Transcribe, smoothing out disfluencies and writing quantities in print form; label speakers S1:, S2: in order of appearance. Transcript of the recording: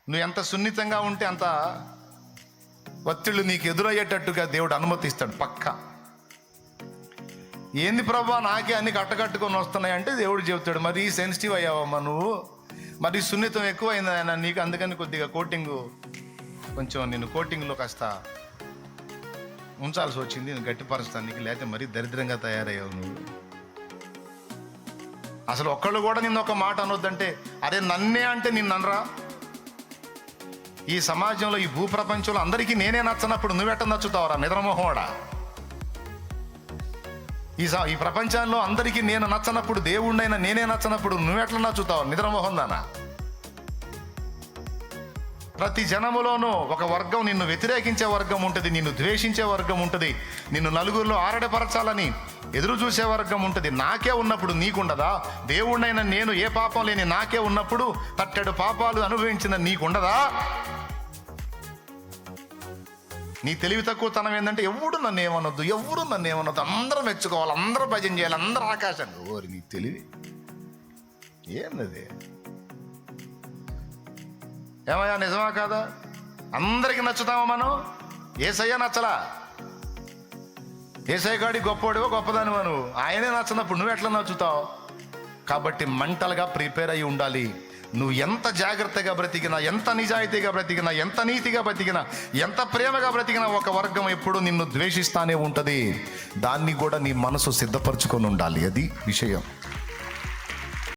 S1: నువ్వు ఎంత సున్నితంగా ఉంటే అంత ఒత్తిళ్ళు నీకు ఎదురయ్యేటట్టుగా దేవుడు అనుమతిస్తాడు పక్క. ఏంది ప్రభా నాకే అన్ని కట్టకట్టుకొని వస్తున్నాయంటే దేవుడు చెబుతాడు, మరి సెన్సిటివ్ అయ్యావమ్మా నువ్వు, మరి సున్నితం ఎక్కువైంది ఆయన నీకు, అందుకని కొద్దిగా కొంచెం నేను కోటింగ్లో కాస్త ఉంచాల్సి వచ్చింది, నేను గట్టిపరుస్తానికి, లేకపోతే మరీ దరిద్రంగా తయారయ్యావు నువ్వు. అసలు ఒక్కళ్ళు కూడా నిన్ను ఒక మాట అనొద్దంటే, అరే నన్నే అంటే నిన్ను అనరా? ఈ సమాజంలో ఈ భూప్రపంచంలో అందరికీ నేనే నచ్చనప్పుడు నువ్వెట్ట నచ్చుతావురా నిద్రమోహోడా? ఈ ప్రపంచంలో అందరికీ నేను నచ్చనప్పుడు, దేవుణ్ణైనా నేనే నచ్చనప్పుడు నువ్వెట్లా నచ్చుతావు నిద్రమోహం దానా? ప్రతి జనములోనూ ఒక వర్గం, నిన్ను వ్యతిరేకించే వర్గం ఉంటుంది, నిన్ను ద్వేషించే వర్గం ఉంటుంది, నిన్ను నలుగురిలో ఆరడపరచాలని ఎదురు చూసే వర్గం ఉంటుంది. నాకే ఉన్నప్పుడు నీకుండదా? దేవుణ్ణైనా నేను ఏ పాపం లేని నాకే ఉన్నప్పుడు తట్టెడు పాపాలు అనుభవించిన నీకుండదా? నీ తెలివి తక్కువ తనం ఏంటంటే ఎవరు నన్ను ఏమనొద్దు, అందరూ మెచ్చుకోవాలి, అందరూ భజన చేయాలి, అందరూ ఆకాశాన్ని. ఓరి నీ తెలివి ఏంది? ఏమయ్యా నిజమా కాదా? అందరికి నచ్చుతామా మనం? ఏసయ్య నచ్చలా, ఏసయ్య గాడి గొప్పవాడివో గొప్పదానివా నువ్వు, ఆయనే నచ్చినప్పుడు నువ్వు ఎట్లా నచ్చుతావు? కాబట్టి మెంటల్గా ప్రిపేర్ అయి ఉండాలి. నువ్వు ఎంత జాగ్రత్తగా బ్రతికినా, ఎంత నిజాయితీగా బ్రతికినా, ఎంత నీతిగా బ్రతికినా, ఎంత ప్రేమగా బ్రతికినా, ఒక వర్గం ఎప్పుడు నిన్ను ద్వేషిస్తానే ఉంటుంది. దాన్ని కూడా నీ మనసు సిద్ధపరచుకొని ఉండాలి. అది విషయం.